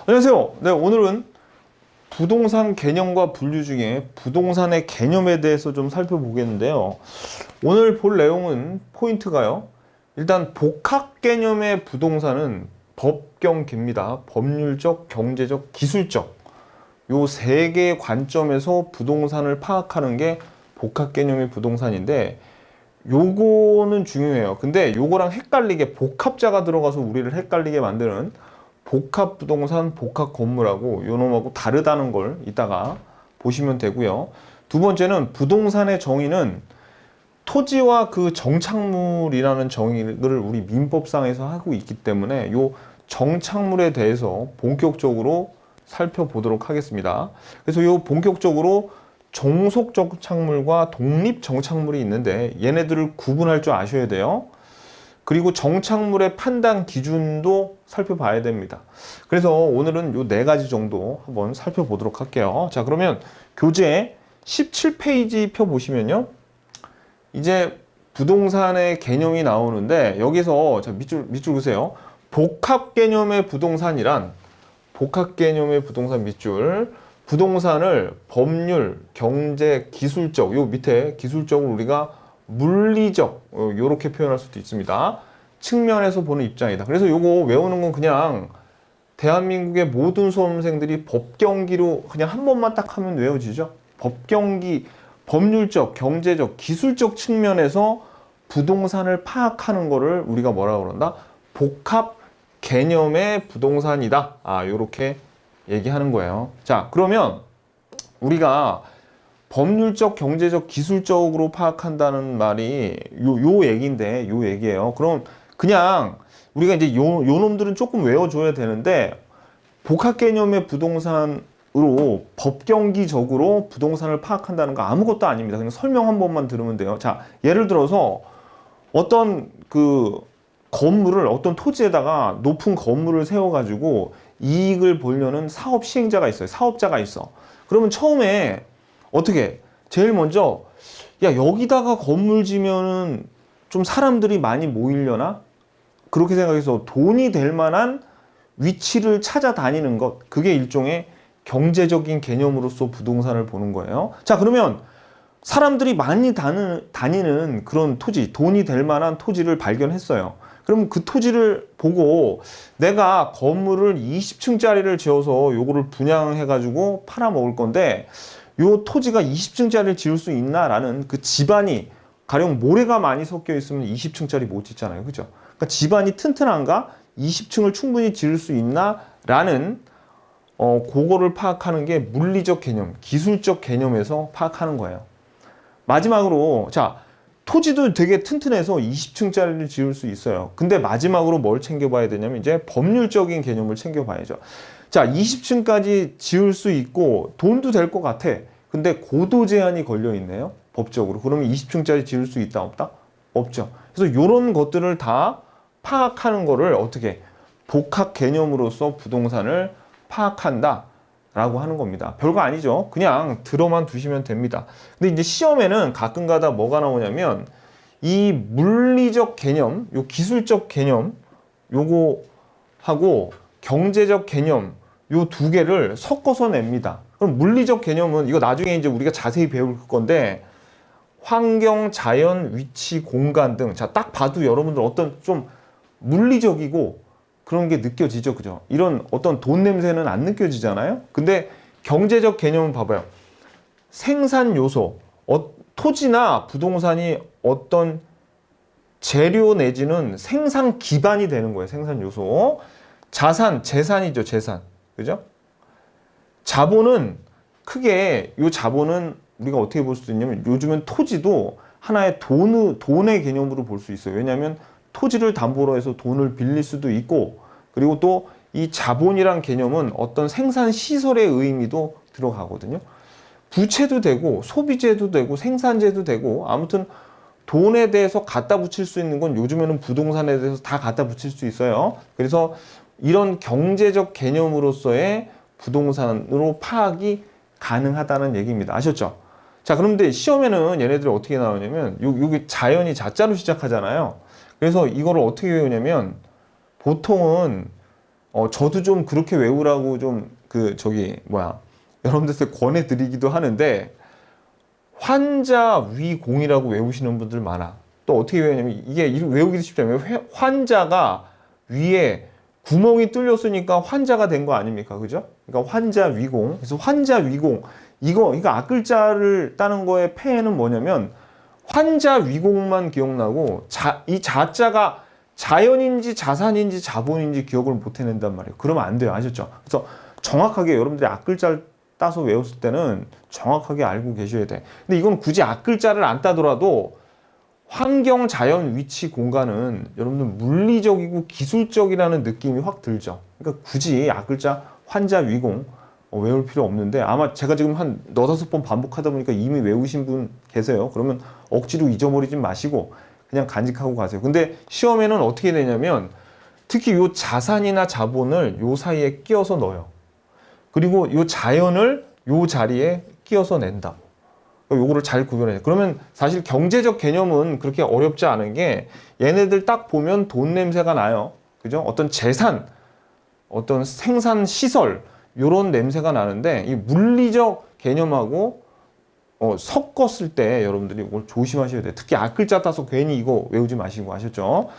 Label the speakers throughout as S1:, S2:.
S1: 안녕하세요. 네, 오늘은 부동산 개념과 분류 중에 부동산의 개념에 대해서 좀 살펴보겠는데요. 오늘 볼 내용은 포인트가요. 일단 복합 개념의 부동산은 법경계입니다. 법률적, 경제적, 기술적. 요 세 개의 관점에서 부동산을 파악하는 게 복합 개념의 부동산인데 요거는 중요해요. 근데 요거랑 헷갈리게 복합자가 들어가서 우리를 헷갈리게 만드는 복합 부동산, 복합 건물하고 요놈하고 다르다는 걸 이따가 보시면 되고요. 두 번째는 부동산의 정의는 토지와 그 정착물이라는 정의를 우리 민법상에서 하고 있기 때문에 요 정착물에 대해서 본격적으로 살펴보도록 하겠습니다. 그래서 요 본격적으로 종속 정착물과 독립 정착물이 있는데 얘네들을 구분할 줄 아셔야 돼요. 그리고 정착물의 판단 기준도 살펴봐야 됩니다. 그래서 오늘은 요 네 가지 정도 한번 살펴보도록 할게요. 자, 그러면 교재 17페이지 펴 보시면요. 이제 부동산의 개념이 나오는데 여기서 자, 밑줄 그세요. 복합 개념의 부동산이란 복합 개념의 부동산 밑줄 부동산을 법률, 경제, 기술적 요 밑에 기술적으로 우리가 물리적 요렇게 표현할 수도 있습니다. 측면에서 보는 입장이다. 그래서 요거 외우는 건 그냥 대한민국의 모든 수험생들이 법경기로 그냥 한 번만 딱 하면 외워지죠. 법경기, 법률적, 경제적, 기술적 측면에서 부동산을 파악하는 거를 우리가 뭐라고 그런다? 복합 개념의 부동산이다. 요렇게 얘기하는 거예요. 자, 그러면 우리가 법률적, 경제적, 기술적으로 파악한다는 말이 요 얘기인데, 요 얘기예요. 그럼 그냥 우리가 이제 요 놈들은 조금 외워줘야 되는데, 복합 개념의 부동산으로 법경기적으로 부동산을 파악한다는 거 아무것도 아닙니다. 그냥 설명 한 번만 들으면 돼요. 자, 예를 들어서 어떤 그 건물을, 어떤 토지에다가 높은 건물을 세워가지고 이익을 보려는 사업 시행자가 있어요. 사업자가 있어. 그러면 처음에 어떻게? 제일 먼저, 야, 여기다가 건물 지면은 좀 사람들이 많이 모이려나? 그렇게 생각해서 돈이 될 만한 위치를 찾아다니는 것. 그게 일종의 경제적인 개념으로서 부동산을 보는 거예요. 자, 그러면 사람들이 많이 다니는 그런 토지, 돈이 될 만한 토지를 발견했어요. 그럼 그 토지를 보고 내가 건물을 20층짜리를 지어서 요거를 분양해가지고 팔아먹을 건데 요 토지가 20층짜리를 지을 수 있나라는 그 집안이 가령 모래가 많이 섞여 있으면 20층짜리 못 짓잖아요. 그죠? 그러니까 집안이 튼튼한가? 20층을 충분히 지을 수 있나라는 그거를 파악하는 게 물리적 개념, 기술적 개념에서 파악하는 거예요. 마지막으로 자, 토지도 되게 튼튼해서 20층짜리를 지을 수 있어요. 근데 마지막으로 뭘 챙겨봐야 되냐면 이제 법률적인 개념을 챙겨봐야죠. 자, 20층까지 지을 수 있고 돈도 될 것 같아. 근데 고도 제한이 걸려 있네요. 법적으로. 그러면 20층짜리 지을 수 있다 없다? 없죠. 그래서 이런 것들을 다 파악하는 거를 어떻게 복합 개념으로서 부동산을 파악한다 라고 하는 겁니다. 별거 아니죠. 그냥 들어만 두시면 됩니다. 근데 이제 시험에는 가끔 가다 뭐가 나오냐면 이 물리적 개념, 요 기술적 개념 요거 하고 경제적 개념 요 두 개를 섞어서 냅니다. 그럼 물리적 개념은 이거 나중에 이제 우리가 자세히 배울 건데 환경, 자연, 위치, 공간 등 자, 딱 봐도 여러분들 어떤 좀 물리적이고 그런 게 느껴지죠. 그죠? 이런 어떤 돈 냄새는 안 느껴지잖아요. 근데 경제적 개념은 봐봐요. 생산 요소, 토지나 부동산이 어떤 재료 내지는 생산 기반이 되는 거예요. 생산 요소. 자산, 재산이죠. 재산. 그죠? 자본은 크게 요 자본은 우리가 어떻게 볼 수 있냐면 요즘은 토지도 하나의 돈의 개념으로 볼 수 있어요. 왜냐하면 토지를 담보로 해서 돈을 빌릴 수도 있고 그리고 또 이 자본이란 개념은 어떤 생산 시설의 의미도 들어가거든요. 부채도 되고 소비재도 되고 생산재도 되고 아무튼 돈에 대해서 갖다 붙일 수 있는 건 요즘에는 부동산에 대해서 다 갖다 붙일 수 있어요. 그래서 이런 경제적 개념으로서의 부동산으로 파악이 가능하다는 얘기입니다. 아셨죠? 자, 그런데 시험에는 얘네들이 어떻게 나오냐면 여기 자연이 자자로 시작하잖아요. 그래서 이거를 어떻게 외우냐면 보통은 저도 좀 그렇게 외우라고 좀 여러분들한테 권해드리기도 하는데 환자 위공이라고 외우시는 분들 많아. 또 어떻게 외우냐면 이게 외우기도 쉽잖아요. 환자가 위에 구멍이 뚫렸으니까 환자가 된 거 아닙니까? 그죠? 그러니까 환자 위공. 그래서 환자 위공. 이거 앞글자를 따는 거의 폐해는 뭐냐면 환자 위공만 기억나고 이 자자가 자연인지 자산인지 자본인지 기억을 못 해낸단 말이에요. 그러면 안 돼요. 아셨죠? 그래서 정확하게 여러분들이 앞글자를 따서 외웠을 때는 정확하게 알고 계셔야 돼. 근데 이건 굳이 앞글자를 안 따더라도 환경, 자연, 위치, 공간은 여러분들 물리적이고 기술적이라는 느낌이 확 들죠. 그러니까 굳이 앞글자 환자 위공 외울 필요 없는데 아마 제가 지금 한 너다섯 번 반복하다 보니까 이미 외우신 분 계세요. 그러면 억지로 잊어버리지 마시고 그냥 간직하고 가세요. 근데 시험에는 어떻게 되냐면 특히 요 자산이나 자본을 요 사이에 끼워서 넣어요. 그리고 요 자연을 요 자리에 끼워서 낸다. 요거를 잘 구별해요. 그러면 사실 경제적 개념은 그렇게 어렵지 않은 게 얘네들 딱 보면 돈 냄새가 나요. 그죠? 어떤 재산, 어떤 생산 시설 요런 냄새가 나는데 이 물리적 개념하고 섞었을 때 여러분들이 이걸 조심하셔야 돼요. 특히 앞글자 따서 괜히 이거 외우지 마시고 아셨죠?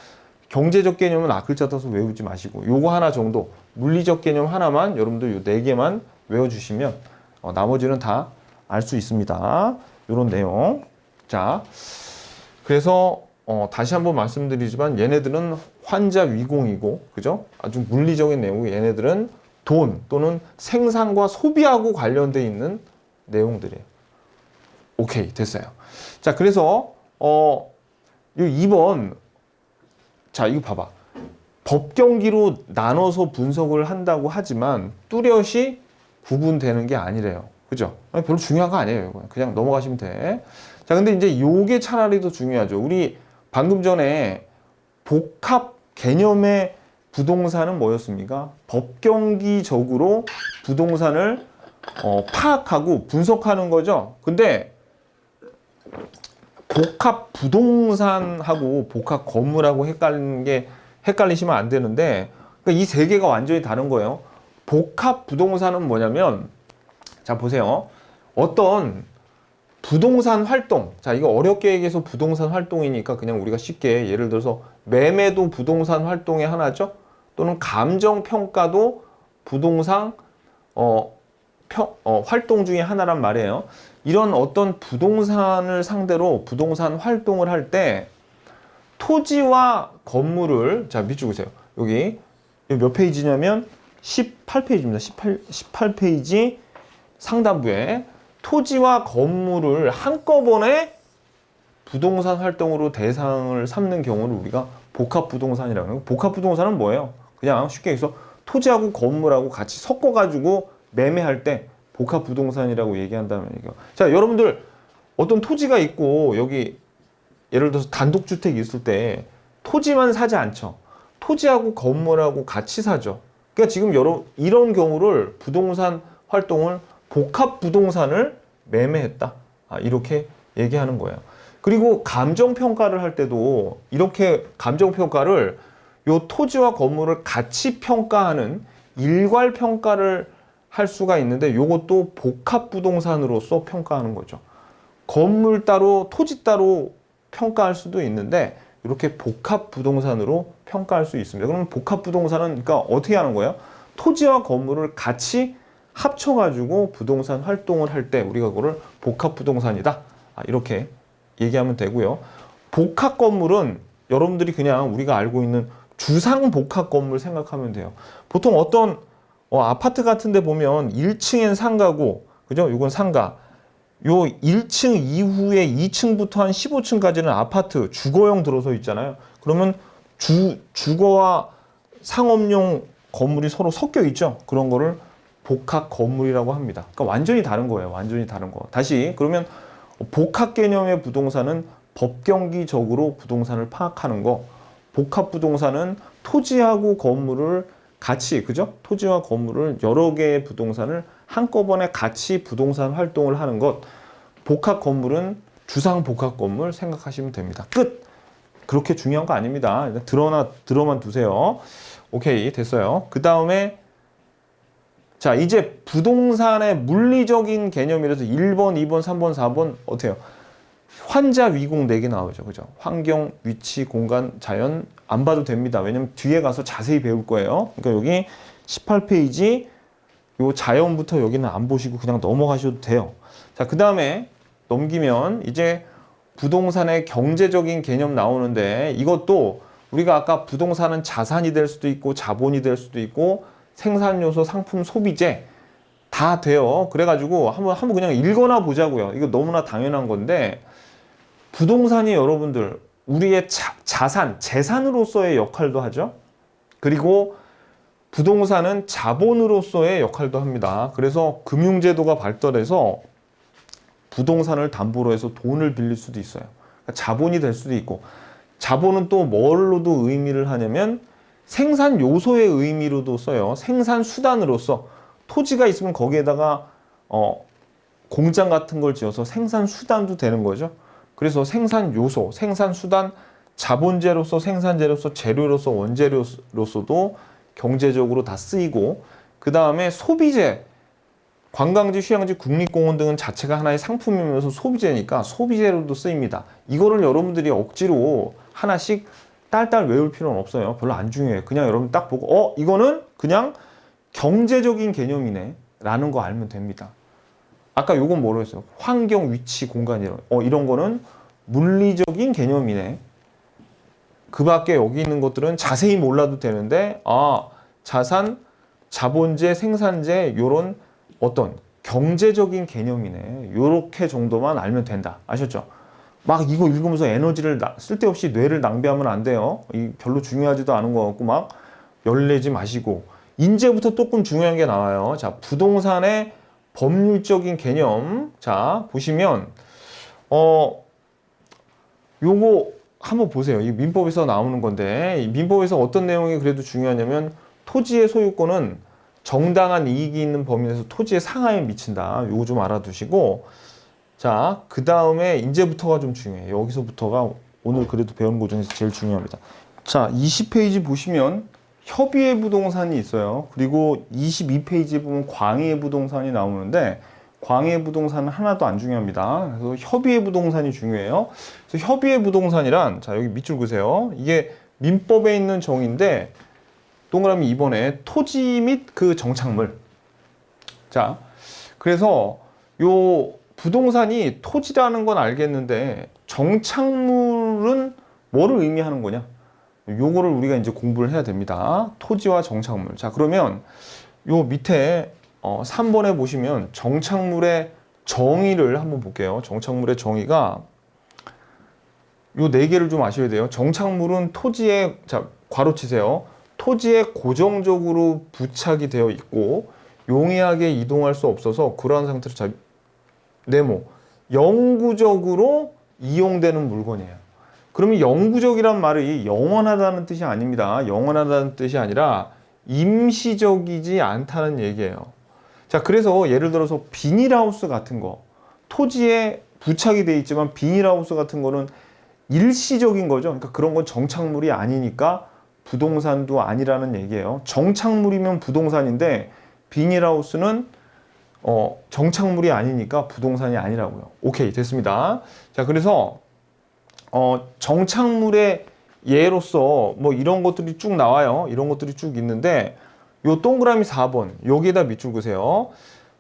S1: 경제적 개념은 앞글자 따서 외우지 마시고 요거 하나 정도 물리적 개념 하나만 여러분들 요 4개만 외워주시면 나머지는 다 알 수 있습니다. 요런 내용. 자, 그래서 다시 한번 말씀드리지만 얘네들은 환자 위공이고 그죠? 아주 물리적인 내용이 얘네들은 돈 또는 생산과 소비하고 관련돼 있는 내용들이에요. 오케이, 됐어요. 자, 그래서 요 2번 자, 이거 봐봐. 법경기로 나눠서 분석을 한다고 하지만 뚜렷이 구분되는 게 아니래요. 그죠? 별로 중요한 거 아니에요. 그냥 넘어가시면 돼. 자, 근데 이제 요게 차라리 더 중요하죠. 우리 방금 전에 복합 개념의 부동산은 뭐였습니까? 법경기적으로 부동산을 파악하고 분석하는 거죠. 근데 복합 부동산하고 복합 건물하고 헷갈리시면 안 되는데 그러니까 이 세 개가 완전히 다른 거예요. 복합 부동산은 뭐냐면 자 보세요. 어떤 부동산 활동 자 이거 어렵게 얘기해서 부동산 활동이니까 그냥 우리가 쉽게 예를 들어서 매매도 부동산 활동의 하나죠. 또는 감정평가도 부동산 활동 중에 하나란 말이에요. 이런 어떤 부동산을 상대로 부동산 활동을 할 때 토지와 건물을 자 밑줄 보세요. 여기 몇 페이지냐면 18페이지입니다. 18페이지 상단부에 토지와 건물을 한꺼번에 부동산 활동으로 대상을 삼는 경우를 우리가 복합부동산이라고 해요. 복합부동산은 뭐예요? 그냥 쉽게 얘기해서 토지하고 건물하고 같이 섞어가지고 매매할 때 복합부동산이라고 얘기한다는 얘기예요. 자, 여러분들 어떤 토지가 있고 여기 예를 들어서 단독주택이 있을 때 토지만 사지 않죠. 토지하고 건물하고 같이 사죠. 그러니까 지금 이런 경우를 부동산 활동을 복합부동산을 매매했다. 이렇게 얘기하는 거예요. 그리고 감정평가를 할 때도 이렇게 감정평가를 요 토지와 건물을 같이 평가하는 일괄평가를 할 수가 있는데 요것도 복합부동산으로서 평가하는 거죠. 건물 따로 토지 따로 평가할 수도 있는데 이렇게 복합부동산으로 평가할 수 있습니다. 그러면 복합부동산은 그러니까 어떻게 하는 거예요? 토지와 건물을 같이 합쳐가지고 부동산 활동을 할 때 우리가 그거를 복합부동산이다. 이렇게 얘기하면 되고요. 복합건물은 여러분들이 그냥 우리가 알고 있는 주상복합건물 생각하면 돼요. 보통 어떤 아파트 같은 데 보면 1층엔 상가고 그죠? 이건 상가. 요 1층 이후에 2층부터 한 15층까지는 아파트 주거용 들어서 있잖아요. 그러면 주거와 상업용 건물이 서로 섞여 있죠. 그런 거를 복합 건물이라고 합니다. 그러니까 완전히 다른 거예요. 완전히 다른 거. 다시 그러면 복합 개념의 부동산은 법경기적으로 부동산을 파악하는 거. 복합 부동산은 토지하고 건물을 같이 그죠? 토지와 건물을 여러 개의 부동산을 한꺼번에 같이 부동산 활동을 하는 것. 복합 건물은 주상 복합 건물 생각하시면 됩니다. 끝. 그렇게 중요한 거 아닙니다. 들어만 두세요. 오케이, 됐어요. 그 다음에 자, 이제 부동산의 물리적인 개념이라서 1번, 2번, 3번, 4번 어때요? 환자, 위공 4개 나오죠. 그죠? 환경, 위치, 공간, 자연 안 봐도 됩니다. 왜냐면 뒤에 가서 자세히 배울 거예요. 그러니까 여기 18페이지 요 자연부터 여기는 안 보시고 그냥 넘어가셔도 돼요. 자, 그 다음에 넘기면 이제 부동산의 경제적인 개념 나오는데 이것도 우리가 아까 부동산은 자산이 될 수도 있고 자본이 될 수도 있고 생산 요소, 상품, 소비재 다 돼요. 그래가지고 한번 그냥 읽어나 보자고요. 이거 너무나 당연한 건데 부동산이 여러분들 우리의 자산, 재산으로서의 역할도 하죠. 그리고 부동산은 자본으로서의 역할도 합니다. 그래서 금융제도가 발달해서 부동산을 담보로 해서 돈을 빌릴 수도 있어요. 그러니까 자본이 될 수도 있고 자본은 또 뭘로도 의미를 하냐면 생산 요소의 의미로도 써요. 생산 수단으로서 토지가 있으면 거기에다가 공장 같은 걸 지어서 생산 수단도 되는 거죠. 그래서 생산 요소, 생산 수단, 자본재로서 생산재로서 재료로서 원재료로서도 경제적으로 다 쓰이고 그 다음에 소비재, 관광지, 휴양지, 국립공원 등은 자체가 하나의 상품이면서 소비재니까 소비재로도 쓰입니다. 이거를 여러분들이 억지로 하나씩 딸딸 외울 필요는 없어요. 별로 안 중요해요. 그냥 여러분 딱 보고 이거는 그냥 경제적인 개념이네 라는 거 알면 됩니다. 아까 요건 뭐로 했어요? 환경, 위치, 공간 이런 거는 물리적인 개념이네. 그 밖에 여기 있는 것들은 자세히 몰라도 되는데 자산, 자본재, 생산재 요런 어떤 경제적인 개념이네. 요렇게 정도만 알면 된다. 아셨죠? 막 이거 읽으면서 에너지를 쓸데없이 뇌를 낭비하면 안 돼요. 별로 중요하지도 않은 것 같고 막 열내지 마시고 이제부터 조금 중요한 게 나와요. 자, 부동산의 법률적인 개념. 자, 보시면 요거 한번 보세요. 이 민법에서 나오는 건데 이 민법에서 어떤 내용이 그래도 중요하냐면 토지의 소유권은 정당한 이익이 있는 범위 내에서 토지의 상하에 미친다. 요거 좀 알아두시고 자, 그 다음에 이제부터가 좀 중요해요. 여기서부터가 오늘 그래도 배우는 것 중에서 제일 중요합니다. 자, 20페이지 보시면 협의의 부동산이 있어요. 그리고 22페이지에 보면 광의의 부동산이 나오는데 광의의 부동산은 하나도 안 중요합니다. 그래서 협의의 부동산이 중요해요. 그래서 협의의 부동산이란 자, 여기 밑줄 그세요. 이게 민법에 있는 정의인데 동그라미 2번에 토지 및 그 정착물. 자, 그래서 요 부동산이 토지라는 건 알겠는데 정착물은 뭐를 의미하는 거냐? 요거를 우리가 이제 공부를 해야 됩니다. 토지와 정착물. 자, 그러면 요 밑에 3번에 보시면 정착물의 정의를 한번 볼게요. 정착물의 정의가 요 4개를 좀 아셔야 돼요. 정착물은 토지에 자, 괄호 치세요. 토지에 고정적으로 부착이 되어 있고 용이하게 이동할 수 없어서 그러한 상태로 네모 영구적으로 이용되는 물건이에요. 그러면 영구적이란 말이 영원하다는 뜻이 아닙니다. 영원하다는 뜻이 아니라 임시적이지 않다는 얘기예요. 자, 그래서 예를 들어서 비닐하우스 같은 거 토지에 부착이 되어 있지만 비닐하우스 같은 거는 일시적인 거죠. 그러니까 그런 건 정착물이 아니니까 부동산도 아니라는 얘기예요. 정착물이면 부동산인데 비닐하우스는 정착물이 아니니까 부동산이 아니라고요. 오케이, 됐습니다. 자, 그래서 정착물의 예로서 뭐 이런 것들이 쭉 나와요. 이런 것들이 쭉 있는데 요 동그라미 4번 여기에다 밑줄 그세요.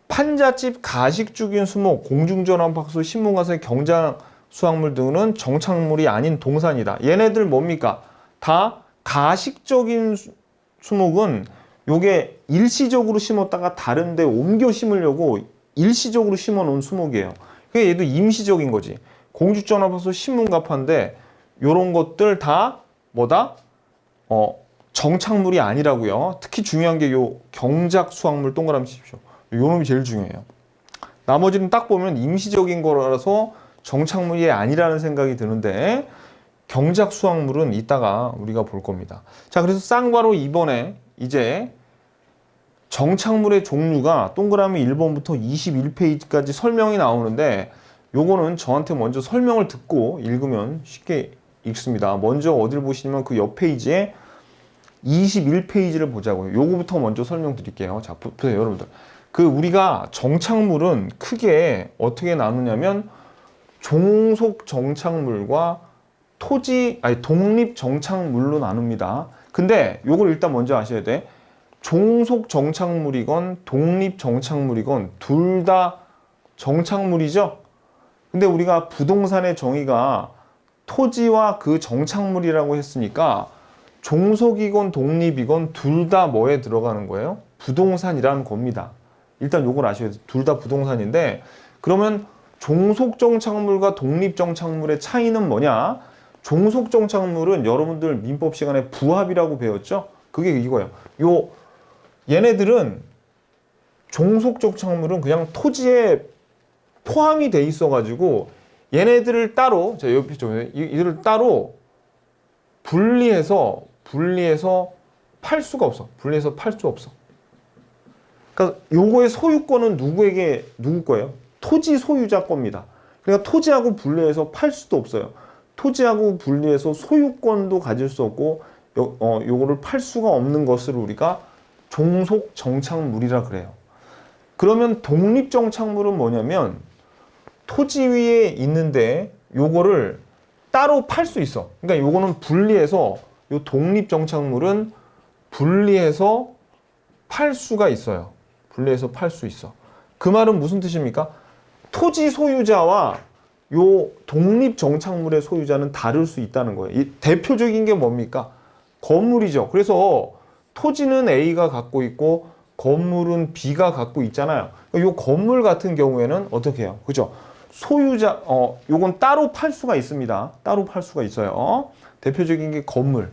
S1: 판잣집, 가식죽인 수목, 공중전환박수, 신문가사의 경장 수확물 등은 정착물이 아닌 동산이다. 얘네들 뭡니까? 다 가식적인 수목은 요게 일시적으로 심었다가 다른 데 옮겨 심으려고 일시적으로 심어 놓은 수목이에요. 그러니까 얘도 임시적인 거지. 공주전화박수, 신문가파인데 요런 것들 다 뭐다? 정착물이 아니라고요. 특히 중요한 게 요 경작 수확물 동그라미 치십시오. 요 놈이 제일 중요해요. 나머지는 딱 보면 임시적인 거라서 정착물이 아니라는 생각이 드는데 경작 수확물은 이따가 우리가 볼 겁니다. 자, 그래서 쌍괄호 2번에 이제 정착물의 종류가 동그라미 1번부터 21페이지까지 설명이 나오는데 요거는 저한테 먼저 설명을 듣고 읽으면 쉽게 읽습니다. 먼저 어딜 보시면 그 옆 페이지에 21페이지를 보자고요. 요거부터 먼저 설명드릴게요. 자, 보세요, 여러분들. 우리가 정착물은 크게 어떻게 나누냐면 종속 정착물과 독립 정착물로 나눕니다. 근데 요걸 일단 먼저 아셔야 돼. 종속 정착물이건 독립 정착물이건 둘 다 정착물이죠. 근데 우리가 부동산의 정의가 토지와 그 정착물이라고 했으니까 종속이건 독립이건 둘 다 뭐에 들어가는 거예요? 부동산이라는 겁니다. 일단 요걸 아셔야 돼요. 둘 다 부동산인데, 그러면 종속 정착물과 독립 정착물의 차이는 뭐냐? 종속 정착물은 여러분들 민법 시간에 부합이라고 배웠죠? 그게 이거예요. 얘네들은 종속 정착물은 그냥 토지에 포함이 돼 있어가지고 얘네들을 따로, 자, 이들을 따로 분리해서 팔 수가 없어. 분리해서 팔 수 없어. 그러니까 요거의 소유권은 누구 거예요? 토지 소유자 겁니다. 그러니까 토지하고 분리해서 팔 수도 없어요. 토지하고 분리해서 소유권도 가질 수 없고 요거를 팔 수가 없는 것을 우리가 종속 정착물이라 그래요. 그러면 독립 정착물은 뭐냐면 토지 위에 있는데 요거를 따로 팔 수 있어. 그러니까 요거는 분리해서, 요 독립 정착물은 분리해서 팔 수가 있어요. 분리해서 팔 수 있어. 그 말은 무슨 뜻입니까? 토지 소유자와 요 독립 정착물의 소유자는 다를 수 있다는 거예요. 이 대표적인 게 뭡니까? 건물이죠. 그래서 토지는 A가 갖고 있고 건물은 B가 갖고 있잖아요. 요 건물 같은 경우에는 어떻게 해요? 그죠? 소유자, 요건 따로 팔 수가 있습니다. 따로 팔 수가 있어요. 대표적인 게 건물.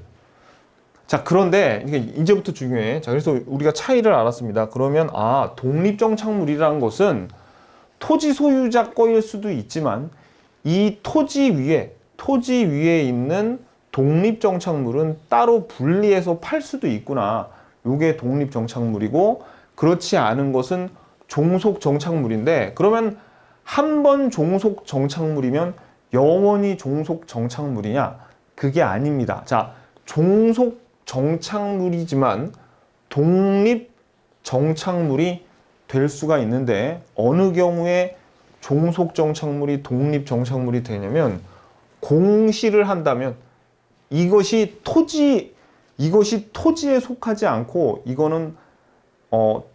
S1: 자, 그런데 이게 이제부터 중요해. 자, 그래서 우리가 차이를 알았습니다. 그러면 독립정착물이라는 것은 토지 소유자 거일 수도 있지만 이 토지 위에 있는 독립정착물은 따로 분리해서 팔 수도 있구나. 요게 독립정착물이고, 그렇지 않은 것은 종속정착물인데, 그러면 한 번 종속정착물이면 영원히 종속정착물이냐? 그게 아닙니다. 자, 종속정착물이지만 독립정착물이 될 수가 있는데, 어느 경우에 종속정착물이 독립정착물이 되냐면 공시를 한다면 이것이 토지에 속하지 않고 이거는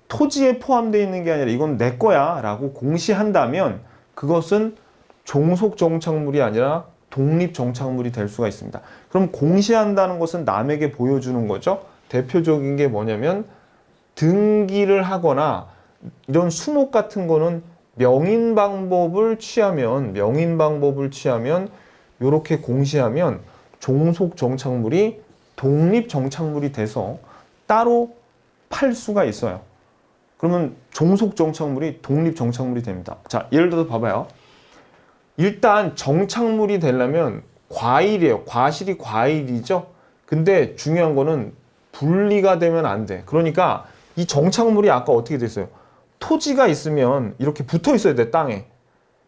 S1: 토지에 포함되어 있는 게 아니라 이건 내 거야 라고 공시한다면 그것은 종속정착물이 아니라 독립정착물이 될 수가 있습니다. 그럼 공시한다는 것은 남에게 보여주는 거죠. 대표적인 게 뭐냐면 등기를 하거나 이런 수목 같은 거는 명인 방법을 취하면 이렇게 공시하면 종속 정착물이 독립 정착물이 돼서 따로 팔 수가 있어요. 그러면 종속 정착물이 독립 정착물이 됩니다. 자, 예를 들어서 봐봐요. 일단 정착물이 되려면 과일이에요. 과실이 과일이죠. 근데 중요한 거는 분리가 되면 안 돼. 그러니까 이 정착물이 아까 어떻게 됐어요? 토지가 있으면 이렇게 붙어 있어야 돼, 땅에.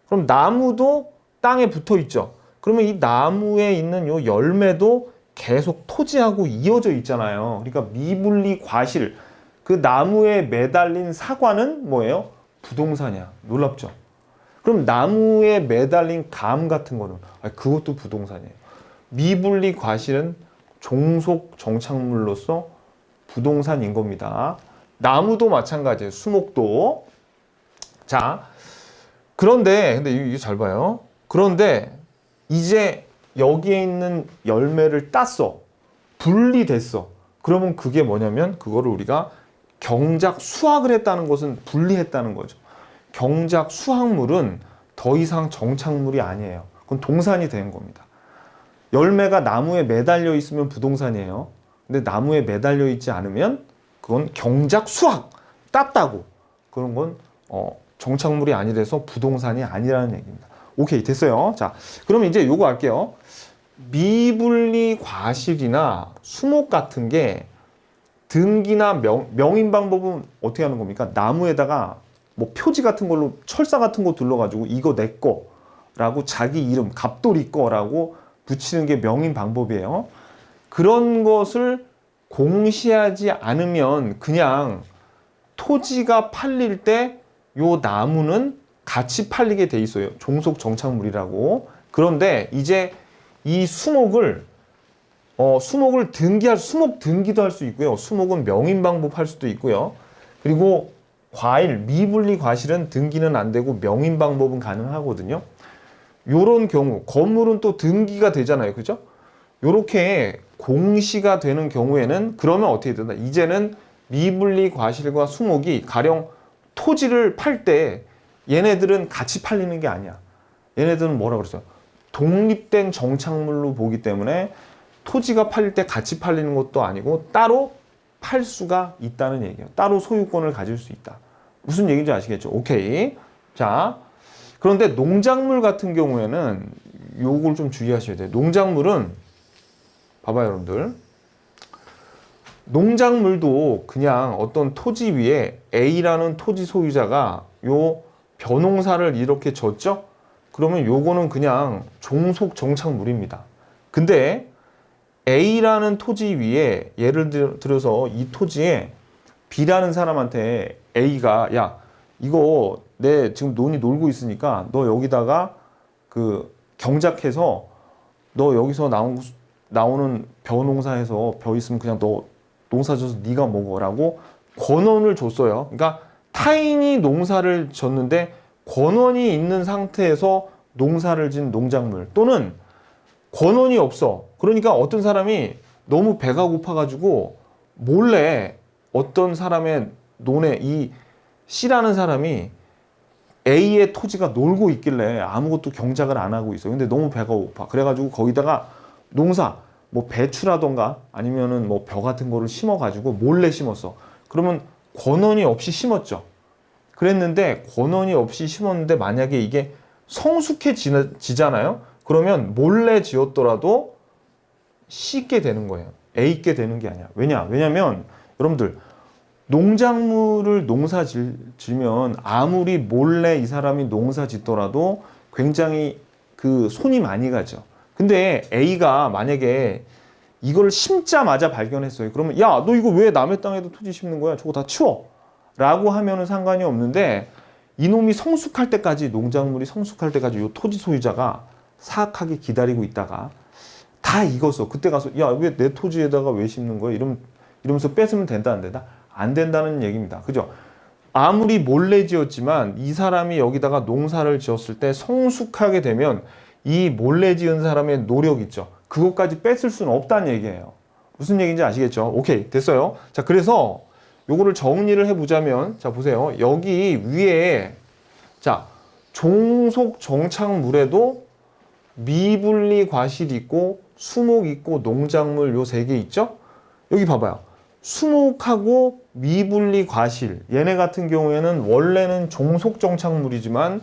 S1: 그럼 나무도 땅에 붙어 있죠. 그러면 이 나무에 있는 요 열매도 계속 토지하고 이어져 있잖아요. 그러니까 미분리 과실. 그 나무에 매달린 사과는 뭐예요? 부동산이야. 놀랍죠? 그럼 나무에 매달린 감 같은 거는 그것도 부동산이에요. 미분리 과실은 종속 정착물로서 부동산인 겁니다. 나무도 마찬가지예요. 수목도. 자, 근데 이게 잘 봐요. 그런데 이제 여기에 있는 열매를 땄어. 분리됐어. 그러면 그게 뭐냐면 그거를 우리가 경작 수확을 했다는 것은 분리했다는 거죠. 경작 수확물은 더 이상 정착물이 아니에요. 그건 동산이 된 겁니다. 열매가 나무에 매달려 있으면 부동산이에요. 근데 나무에 매달려 있지 않으면 그건 경작 수확 땄다고. 그런 건 정착물이 아니라서 부동산이 아니라는 얘기입니다. 오케이, 됐어요. 자, 그러면 이제 요거 할게요. 미분리 과실이나 수목 같은 게 등기나 명인 방법은 어떻게 하는 겁니까? 나무에다가 뭐 표지 같은 걸로 철사 같은 거 둘러가지고 이거 내 거라고 자기 이름 갑돌이 거라고 붙이는 게 명인 방법이에요. 그런 것을 공시하지 않으면 그냥 토지가 팔릴 때 요 나무는 같이 팔리게 돼 있어요. 종속 정착물이라고. 그런데 이제 이 수목을 수목 등기도 할 수 있고요. 수목은 명인 방법할 수도 있고요. 그리고 과일, 미분리 과실은 등기는 안 되고 명인 방법은 가능하거든요. 요런 경우, 건물은 또 등기가 되잖아요. 그죠? 요렇게 공시가 되는 경우에는 그러면 어떻게 된다? 이제는 미분리 과실과 수목이 가령 토지를 팔 때 얘네들은 같이 팔리는 게 아니야. 얘네들은 뭐라 그랬어요? 독립된 정착물로 보기 때문에 토지가 팔릴 때 같이 팔리는 것도 아니고 따로 팔 수가 있다는 얘기예요. 따로 소유권을 가질 수 있다. 무슨 얘기인지 아시겠죠? 오케이. 자, 그런데 농작물 같은 경우에는 요걸 좀 주의하셔야 돼요. 농작물은 봐봐요, 여러분들. 농작물도 그냥 어떤 토지 위에 A라는 토지 소유자가 요 벼농사를 이렇게 졌죠? 그러면 요거는 그냥 종속 정착물입니다. 근데 A라는 토지 위에 예를 들어서 이 토지에 B라는 사람한테 A가 야 이거 내 지금 논이 놀고 있으니까 너 여기다가 그 경작해서 너 여기서 나오는 벼 농사해서 벼 있으면 그냥 너 농사 져서 네가 먹어라고 권한을 줬어요. 그러니까 타인이 농사를 졌는데 권한이 있는 상태에서 농사를 진 농작물 또는 권한이 없어. 그러니까 어떤 사람이 너무 배가 고파가지고 몰래 어떤 사람의 논에 이 C라는 사람이 A의 토지가 놀고 있길래 아무것도 경작을 안 하고 있어. 근데 너무 배가 고파. 그래가지고 거기다가 농사, 뭐 배추라던가 아니면은 뭐 벼 같은 거를 심어가지고 몰래 심었어. 그러면 권한이 없이 심었죠. 그랬는데 권한이 없이 심었는데 만약에 이게 성숙해지잖아요. 그러면 몰래 지었더라도 C게 되는 거예요. A게 되는 게 아니야. 왜냐면 여러분들 농작물을 농사 지면 아무리 몰래 이 사람이 농사 짓더라도 굉장히 그 손이 많이 가죠. 근데 A가 만약에 이걸 심자마자 발견했어요. 그러면 야, 너 이거 왜 남의 땅에도 토지 심는 거야? 저거 다 치워. 라고 하면은 상관이 없는데 이놈이 성숙할 때까지 농작물이 성숙할 때까지 이 토지 소유자가 사악하게 기다리고 있다가 다 익었어. 그때 가서 야, 왜 내 토지에다가 왜 심는 거야? 이러면서 뺏으면 된다 안 된다? 안 된다는 얘기입니다. 그죠? 아무리 몰래 지었지만 이 사람이 여기다가 농사를 지었을 때 성숙하게 되면 이 몰래 지은 사람의 노력 있죠. 그것까지 뺏을 수는 없다는 얘기예요. 무슨 얘기인지 아시겠죠? 오케이, 됐어요. 자, 그래서 요거를 정리를 해보자면, 자, 보세요. 여기 위에, 자, 종속 정착물에도 미분리 과실 있고, 수목 있고, 농작물 요 세 개 있죠? 여기 봐봐요. 수목하고 미분리 과실, 얘네 같은 경우에는 원래는 종속 정착물이지만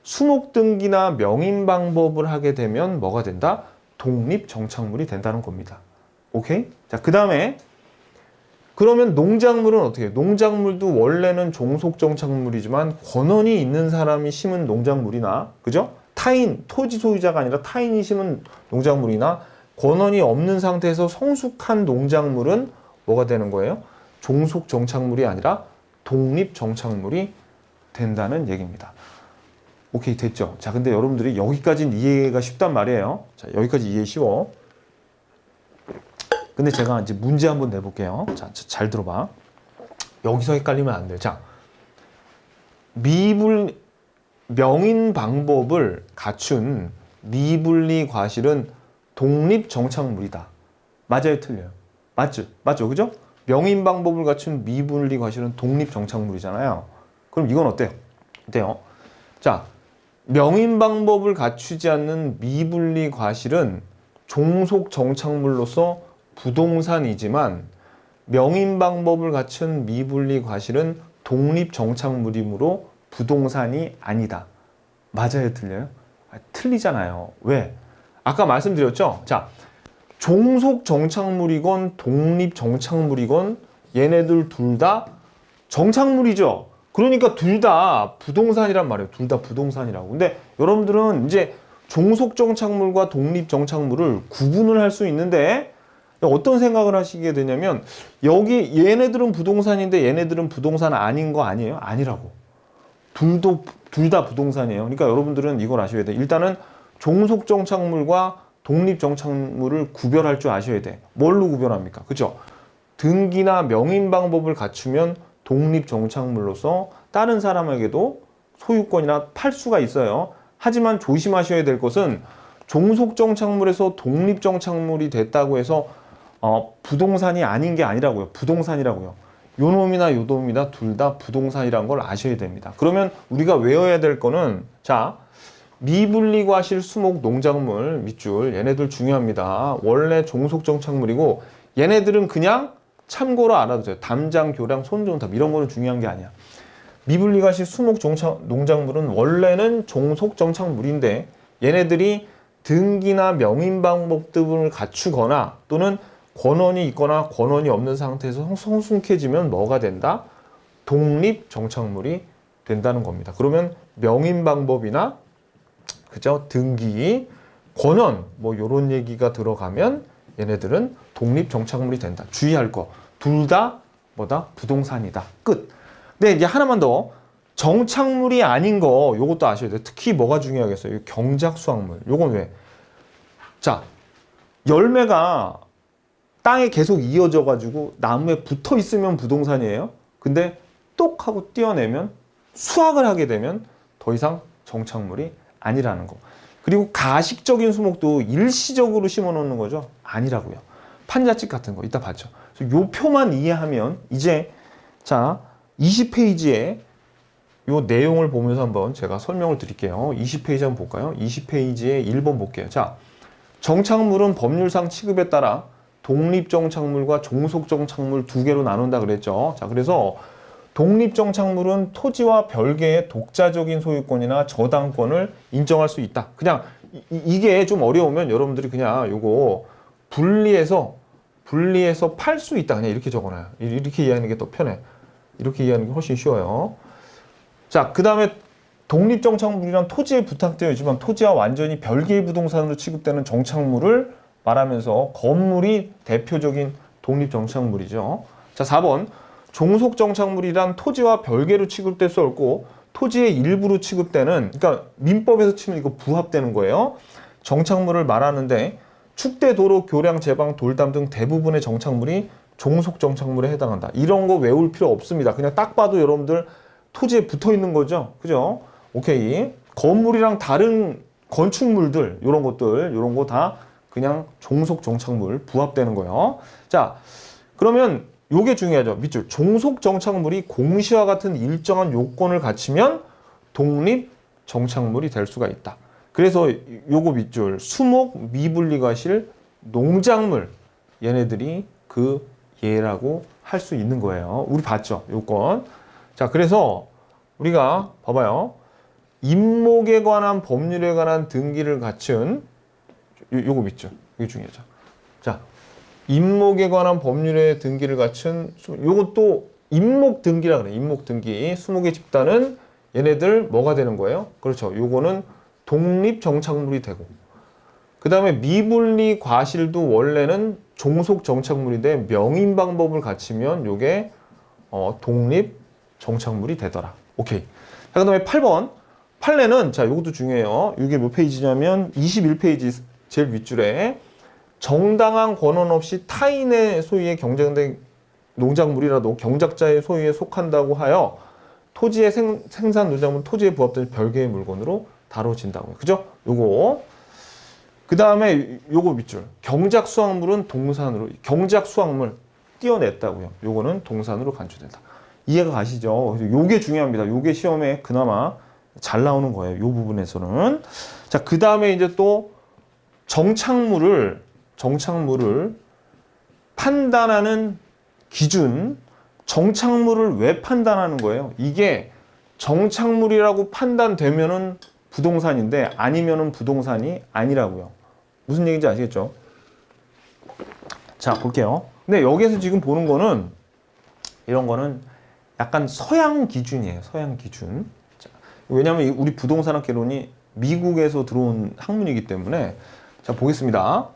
S1: 수목 등기나 명인 방법을 하게 되면 뭐가 된다? 독립 정착물이 된다는 겁니다. 오케이? 자, 그 다음에 그러면 농작물은 어떻게 해요? 농작물도 원래는 종속 정착물이지만 권한이 있는 사람이 심은 농작물이나, 그죠? 타인, 토지 소유자가 아니라 타인이 심은 농작물이나 권한이 없는 상태에서 성숙한 농작물은 뭐가 되는 거예요? 종속 정착물이 아니라 독립 정착물이 된다는 얘기입니다. 오케이, 됐죠? 자, 근데 여러분들이 여기까지는 이해가 쉽단 말이에요. 자, 여기까지 이해 쉬워. 근데 제가 이제 문제 한번 내볼게요. 자, 잘 들어봐. 여기서 헷갈리면 안 돼요. 자, 명인 방법을 갖춘 미분리 과실은 독립 정착물이다. 맞아요, 틀려요? 맞죠? 그죠? 명인 방법을 갖춘 미분리 과실은 독립 정착물이잖아요. 그럼 이건 어때요? 자, 명인 방법을 갖추지 않는 미분리 과실은 종속 정착물로서 부동산이지만 명인 방법을 갖춘 미분리 과실은 독립 정착물이므로 부동산이 아니다. 맞아요, 틀려요? 틀리잖아요. 왜? 아까 말씀드렸죠? 자, 종속 정착물이건 독립 정착물이건 얘네들 둘 다 정착물이죠. 그러니까 둘 다 부동산이란 말이에요. 둘 다 부동산이라고. 근데 여러분들은 이제 종속 정착물과 독립 정착물을 구분을 할 수 있는데 어떤 생각을 하시게 되냐면 여기 얘네들은 부동산인데 얘네들은 부동산 아닌 거 아니에요? 아니라고. 둘 다 부동산이에요. 그러니까 여러분들은 이걸 아셔야 돼요. 일단은 종속정착물과 독립정착물을 구별할 줄 아셔야 돼. 뭘로 구별합니까? 그죠? 등기나 명인 방법을 갖추면 독립정착물로서 다른 사람에게도 소유권이나 팔 수가 있어요. 하지만 조심하셔야 될 것은 종속정착물에서 독립정착물이 됐다고 해서 부동산이 아닌 게 아니라고요. 부동산이라고요. 요 놈이나 요 놈이나 둘 다 부동산이란 걸 아셔야 됩니다. 그러면 우리가 외워야 될 거는 자, 미분리과실, 수목, 농작물, 밑줄 얘네들 중요합니다. 원래 종속정착물이고 얘네들은 그냥 참고로 알아도 돼요. 담장, 교량, 손정답 이런 거는 중요한 게 아니야. 미분리과실, 수목, 농작물은 원래는 종속정착물인데 얘네들이 등기나 명인 방법 등을 갖추거나 또는 권원이 있거나 권원이 없는 상태에서 성숙해지면 뭐가 된다? 독립정착물이 된다는 겁니다. 그러면 명인 방법이나 그죠? 등기, 권원 뭐 이런 얘기가 들어가면 얘네들은 독립정착물이 된다. 주의할 거. 둘 다 뭐다? 부동산이다. 끝. 근데 이제 하나만 더. 정착물이 아닌 거 요것도 아셔야 돼요. 특히 뭐가 중요하겠어요? 경작수확물. 요건 왜? 자, 열매가 땅에 계속 이어져 가지고 나무에 붙어 있으면 부동산이에요. 근데 똑 하고 띄어내면 수확을 하게 되면 더 이상 정착물이 아니라는 거. 그리고 가식적인 수목도 일시적으로 심어 놓는 거죠. 아니라고요. 판자집 같은 거 이따 봤죠. 요 표만 이해하면 이제 자 20페이지에 요 내용을 보면서 한번 제가 설명을 드릴게요. 20페이지 한번 볼까요? 20페이지에 1번 볼게요. 자, 정착물은 법률상 취급에 따라 독립정착물과 종속정착물 두 개로 나눈다 그랬죠. 자, 그래서 독립정착물은 토지와 별개의 독자적인 소유권이나 저당권을 인정할 수 있다. 그냥 이게 좀 어려우면 여러분들이 그냥 요거 분리해서 팔 수 있다. 그냥 이렇게 적어놔요. 이렇게 이해하는 게 더 편해. 이렇게 이해하는 게 훨씬 쉬워요. 자, 그 다음에 독립정착물이란 토지에 부탁되어 있지만 토지와 완전히 별개의 부동산으로 취급되는 정착물을 말하면서 건물이 대표적인 독립정착물이죠. 자, 4번. 종속정착물이란 토지와 별개로 취급될 수 없고 토지의 일부로 취급되는, 그러니까 민법에서 치면 이거 부합되는 거예요. 정착물을 말하는데 축대, 도로, 교량, 제방, 돌담 등 대부분의 정착물이 종속정착물에 해당한다. 이런 거 외울 필요 없습니다. 그냥 딱 봐도 여러분들 토지에 붙어 있는 거죠. 그죠? 오케이. 건물이랑 다른 건축물들, 요런 것들, 요런 거 다 그냥 종속정착물 부합되는 거예요. 자, 그러면 요게 중요하죠. 밑줄. 종속정착물이 공시와 같은 일정한 요건을 갖추면 독립정착물이 될 수가 있다. 그래서 요거 밑줄. 수목, 미분리과실, 농작물 얘네들이 그 예라고 할 수 있는 거예요. 우리 봤죠? 요건. 자, 그래서 우리가 봐봐요. 임목에 관한 법률에 관한 등기를 갖춘 요거 밑줄. 이게 중요하죠. 자, 임목에 관한 법률의 등기를 갖춘 요것도 임목 등기라 그래. 임목 등기. 수목의 집단은 얘네들 뭐가 되는 거예요? 그렇죠. 요거는 독립 정착물이 되고. 그다음에 미분리 과실도 원래는 종속 정착물인데 명인 방법을 갖추면 요게 독립 정착물이 되더라. 오케이. 자, 그다음에 8번. 판례는 자, 요것도 중요해요. 이게 몇 페이지냐면 21페이지 제일 윗줄에 정당한 권한 없이 타인의 소유에 경쟁된 농작물이라도 경작자의 소유에 속한다고 하여 토지의 생산 농작물 토지에 부합된 별개의 물건으로 다뤄진다고요. 그죠? 요거. 그 다음에 요거 밑줄. 경작 수확물은 동산으로, 경작 수확물 띄어냈다고요. 요거는 동산으로 간주된다. 이해가 가시죠? 요게 중요합니다. 요게 시험에 그나마 잘 나오는 거예요. 요 부분에서는. 자, 그 다음에 이제 또 정착물을 판단하는 기준, 정착물을 왜 판단하는 거예요? 이게 정착물이라고 판단되면은 부동산인데 아니면은 부동산이 아니라고요. 무슨 얘기인지 아시겠죠? 자, 볼게요. 근데 여기에서 지금 보는 거는 이런 거는 약간 서양 기준이에요. 서양 기준. 자, 왜냐하면 우리 부동산학개론이 미국에서 들어온 학문이기 때문에 자, 보겠습니다.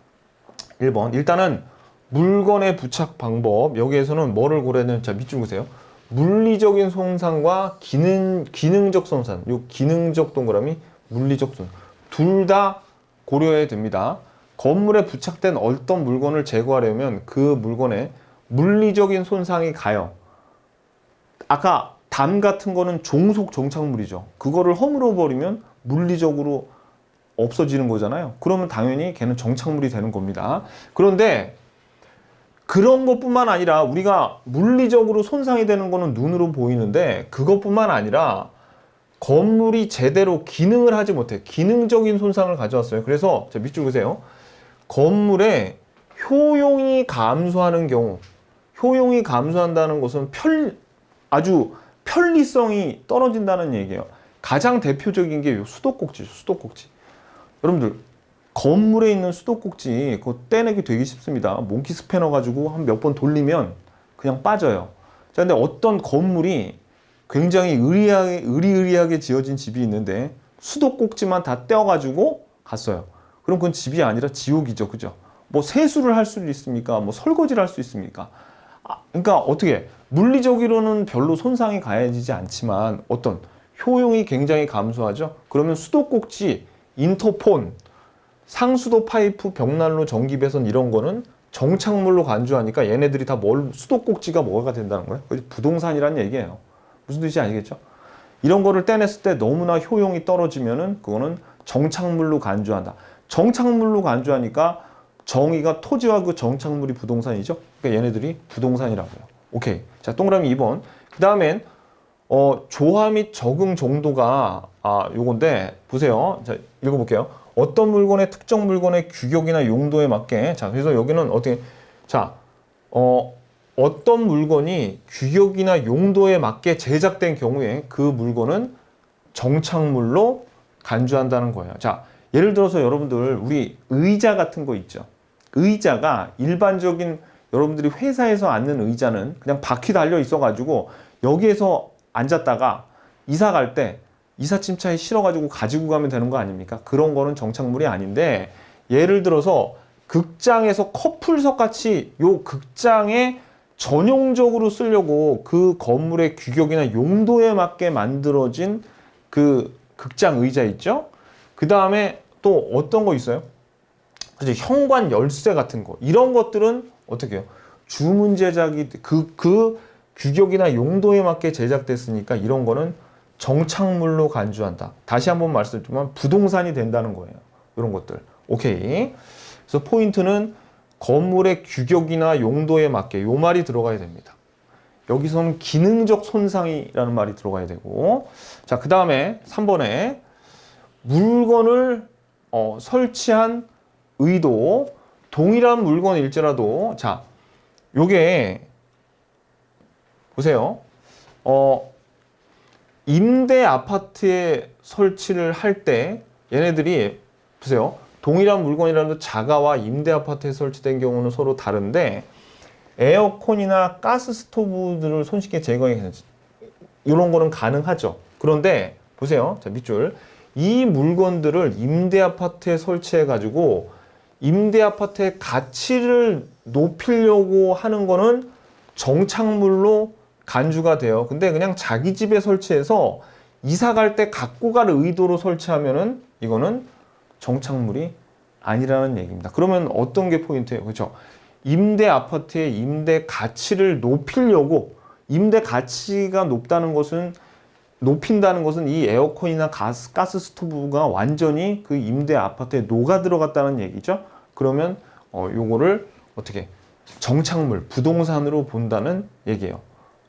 S1: 1번. 일단은 물건의 부착 방법, 여기에서는 뭐를 고려해야 되는지 자, 밑줄 보세요. 물리적인 손상과 기능적 손상, 요 기능적 동그라미, 물리적 손상 둘 다 고려해야 됩니다. 건물에 부착된 어떤 물건을 제거하려면 그 물건에 물리적인 손상이 가요. 아까 담 같은 거는 종속 정착물이죠. 그거를 허물어 버리면 물리적으로 없어지는 거잖아요. 그러면 당연히 걔는 정착물이 되는 겁니다. 그런데 그런 것뿐만 아니라 우리가 물리적으로 손상이 되는 거는 눈으로 보이는데 그것뿐만 아니라 건물이 제대로 기능을 하지 못해 기능적인 손상을 가져왔어요. 그래서 자, 밑줄 보세요. 건물의 효용이 감소하는 경우, 효용이 감소한다는 것은 아주 편리성이 떨어진다는 얘기예요. 가장 대표적인 게 수도꼭지죠. 수도꼭지. 여러분들 건물에 있는 수도꼭지 그거 떼내기 되게 쉽습니다. 몽키 스패너 가지고 한 몇 번 돌리면 그냥 빠져요. 자, 근데 어떤 건물이 굉장히 의리의리하게 지어진 집이 있는데 수도꼭지만 다 떼어가지고 갔어요. 그럼 그건 집이 아니라 지옥이죠. 그죠? 뭐 세수를 할 수 있습니까? 뭐 설거지를 할 수 있습니까? 그러니까 어떻게 물리적으로는 별로 손상이 가해지지 않지만 어떤 효용이 굉장히 감소하죠. 그러면 수도꼭지, 인터폰, 상수도 파이프, 벽난로, 전기배선 이런 거는 정착물로 간주하니까 얘네들이 다 수도꼭지가 뭐가 된다는 거예요? 부동산이라는 얘기예요. 무슨 뜻인지 아시겠죠? 이런 거를 떼냈을 때 너무나 효용이 떨어지면은 그거는 정착물로 간주한다. 정착물로 간주하니까 정의가 토지와 그 정착물이 부동산이죠. 그러니까 얘네들이 부동산이라고요. 오케이. 자, 동그라미 2번. 그 다음엔 조화 및 적응 정도가 요건데 보세요. 자, 읽어볼게요. 어떤 물건의 특정 물건의 규격이나 용도에 맞게 자, 그래서 여기는 어떻게 자, 어떤 물건이 규격이나 용도에 맞게 제작된 경우에 그 물건은 정착물로 간주한다는 거예요. 자, 예를 들어서 여러분들 우리 의자 같은 거 있죠. 의자가 일반적인 여러분들이 회사에서 앉는 의자는 그냥 바퀴 달려 있어가지고 여기에서 앉았다가 이사 갈 때 이삿짐차에 실어가지고 가지고 가면 되는 거 아닙니까? 그런 거는 정착물이 아닌데 예를 들어서 극장에서 커플석 같이 요 극장에 전용적으로 쓰려고 그 건물의 규격이나 용도에 맞게 만들어진 그 극장 의자 있죠? 그 다음에 또 어떤 거 있어요? 그죠? 현관 열쇠 같은 거. 이런 것들은 어떻게 해요? 주문 제작이 그 규격이나 용도에 맞게 제작됐으니까 이런 거는 정착물로 간주한다. 다시 한번 말씀드리면 부동산이 된다는 거예요. 이런 것들. 오케이. 그래서 포인트는 건물의 규격이나 용도에 맞게 요 말이 들어가야 됩니다. 여기서는 기능적 손상이라는 말이 들어가야 되고 자, 그 다음에 3번에 물건을 설치한 의도 동일한 물건일지라도 자, 요게 보세요. 임대 아파트에 설치를 할 때 얘네들이 보세요. 동일한 물건이라도 자가와 임대 아파트에 설치된 경우는 서로 다른데 에어컨이나 가스 스토브들을 손쉽게 제거해 이런 거는 가능하죠. 그런데 보세요. 자, 밑줄. 이 물건들을 임대 아파트에 설치해 가지고 임대 아파트의 가치를 높이려고 하는 거는 정착물로 간주가 돼요. 근데 그냥 자기 집에 설치해서 이사 갈 때 갖고 갈 의도로 설치하면은 이거는 정착물이 아니라는 얘기입니다. 그러면 어떤 게 포인트예요? 그렇죠? 임대 아파트의 임대 가치를 높이려고 임대 가치가 높다는 것은 높인다는 것은 이 에어컨이나 가스 스토브가 완전히 그 임대 아파트에 녹아 들어갔다는 얘기죠. 그러면 요거를 어떻게 정착물, 부동산으로 본다는 얘기예요.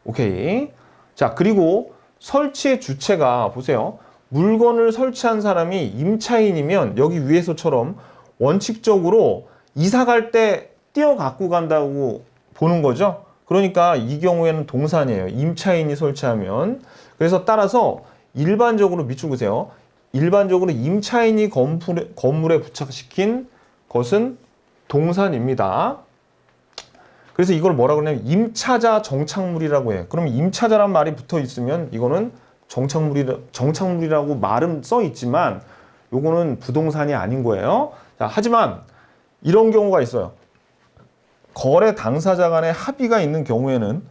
S1: 오케이. 자, 그리고 설치의 주체가 보세요. 물건을 설치한 사람이 임차인이면 여기 위에서처럼 원칙적으로 이사 갈 때 띄어 갖고 간다고 보는 거죠. 그러니까 이 경우에는 동산이에요. 임차인이 설치하면. 그래서 따라서 일반적으로 밑줄 보세요. 일반적으로 임차인이 건물에 부착시킨 것은 동산입니다. 그래서 이걸 뭐라고 그러냐면 임차자 정착물이라고 해요. 그럼 임차자란 말이 붙어 있으면 이거는 정착물이라고 말은 써 있지만 요거는 부동산이 아닌 거예요. 자, 하지만 이런 경우가 있어요. 거래 당사자 간의 합의가 있는 경우에는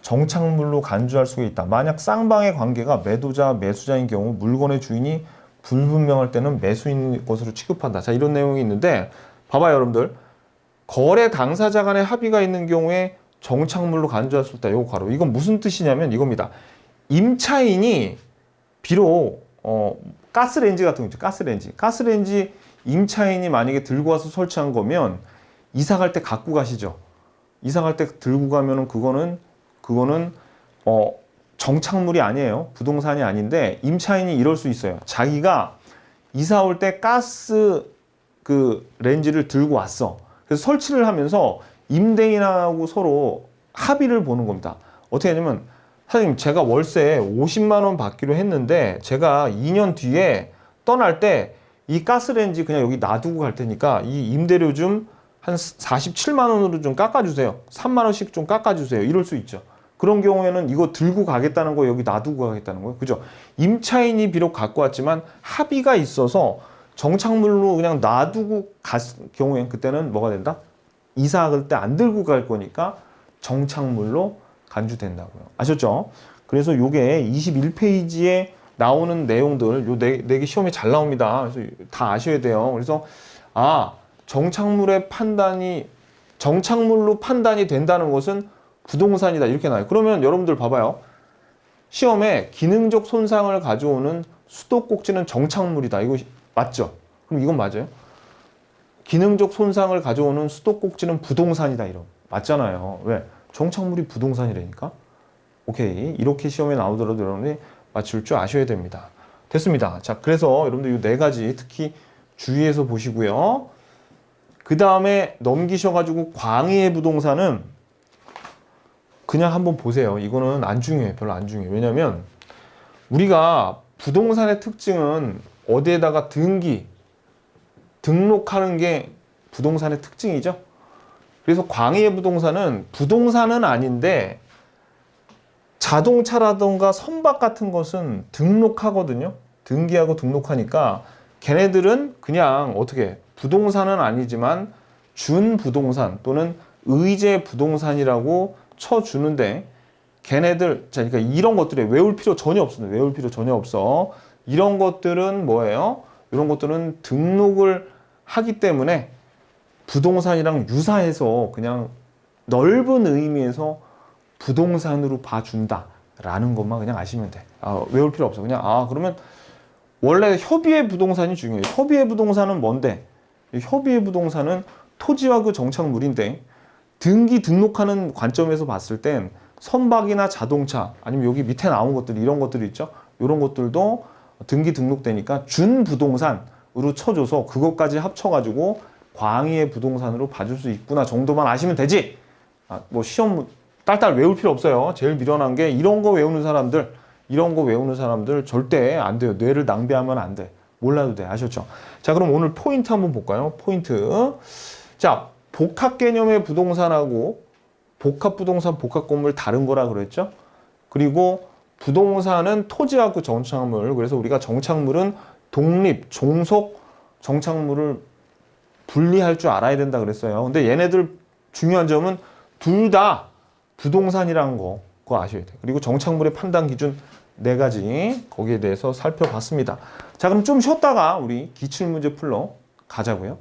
S1: 정착물로 간주할 수가 있다. 만약 쌍방의 관계가 매도자, 매수자인 경우 물건의 주인이 불분명할 때는 매수인 것으로 취급한다. 자, 이런 내용이 있는데 봐봐요, 여러분들. 거래 당사자 간의 합의가 있는 경우에 정착물로 간주할 수 있다. 요거 가로. 이건 무슨 뜻이냐면 이겁니다. 임차인이 비록 가스레인지 같은 거 있죠. 가스레인지 임차인이 만약에 들고 와서 설치한 거면 이사 갈 때 갖고 가시죠. 이사 갈 때 들고 가면은 그거는 정착물이 아니에요. 부동산이 아닌데 임차인이 이럴 수 있어요. 자기가 이사 올 때 가스 그 렌지를 들고 왔어. 그래서 설치를 하면서 임대인하고 서로 합의를 보는 겁니다. 어떻게 하냐면 사장님 제가 월세 50만 원 받기로 했는데 제가 2년 뒤에 떠날 때 이 가스레인지 그냥 여기 놔두고 갈 테니까 이 임대료 좀 한 47만 원으로 좀 깎아주세요. 3만 원씩 좀 깎아주세요. 이럴 수 있죠. 그런 경우에는 이거 들고 가겠다는 거 여기 놔두고 가겠다는 거예요. 그죠? 임차인이 비록 갖고 왔지만 합의가 있어서 정착물로 그냥 놔두고 갈 경우엔 그때는 뭐가 된다? 이사 갈 때 안 들고 갈 거니까 정착물로 간주된다고요. 아셨죠? 그래서 요게 21페이지에 나오는 내용들 요 네 개 시험에 잘 나옵니다. 그래서 다 아셔야 돼요. 그래서 정착물의 판단이 정착물로 판단이 된다는 것은 부동산이다 이렇게 나와요. 그러면 여러분들 봐봐요. 시험에 기능적 손상을 가져오는 수도꼭지는 정착물이다. 이거 맞죠? 그럼 이건 맞아요? 기능적 손상을 가져오는 수도꼭지는 부동산이다. 이런 맞잖아요. 왜? 정착물이 부동산이라니까. 오케이. 이렇게 시험에 나오더라도 여러분이 맞출 줄 아셔야 됩니다. 됐습니다. 자, 그래서 여러분들 이 네 가지 특히 주의해서 보시고요. 그 다음에 넘기셔가지고 광의의 부동산은 그냥 한번 보세요. 이거는 안 중요해요. 별로 안 중요해요. 왜냐면 우리가 부동산의 특징은 어디에다가 등록하는 게 부동산의 특징이죠. 그래서 광의의 부동산은 아닌데 자동차라던가 선박 같은 것은 등록하거든요. 등기하고 등록하니까 걔네들은 그냥 어떻게 부동산은 아니지만 준부동산 또는 의제 부동산이라고 쳐주는데 걔네들 자 그러니까 이런 것들에 외울 필요 전혀 없습니다. 외울 필요 전혀 없어. 이런 것들은 뭐예요? 이런 것들은 등록을 하기 때문에 부동산이랑 유사해서 그냥 넓은 의미에서 부동산으로 봐준다라는 것만 그냥 아시면 돼. 외울 필요 없어. 그냥 그러면 원래 협의의 부동산이 중요해요. 협의의 부동산은 뭔데? 협의의 부동산은 토지와 그 정착물인데 등록하는 관점에서 봤을 땐 선박이나 자동차 아니면 여기 밑에 나온 것들 이런 것들이 있죠. 이런 것들도 등록되니까 준부동산으로 쳐줘서 그것까지 합쳐가지고 광의의 부동산으로 봐줄 수 있구나 정도만 아시면 되지. 뭐 시험 딸딸 외울 필요 없어요. 제일 미련한 게 이런 거 외우는 사람들 절대 안 돼요. 뇌를 낭비하면 안 돼. 몰라도 돼. 아셨죠? 자, 그럼 오늘 포인트 한번 볼까요? 포인트. 자, 복합 개념의 부동산하고 복합 부동산, 복합 건물 다른 거라 그랬죠? 그리고 부동산은 토지하고 정착물. 그래서 우리가 정착물은 독립, 종속 정착물을 분리할 줄 알아야 된다 그랬어요. 근데 얘네들 중요한 점은 둘 다 부동산이라는 거, 그거 아셔야 돼요. 그리고 정착물의 판단 기준 4가지 거기에 대해서 살펴봤습니다. 자, 그럼 좀 쉬었다가 우리 기출문제 풀러 가자고요.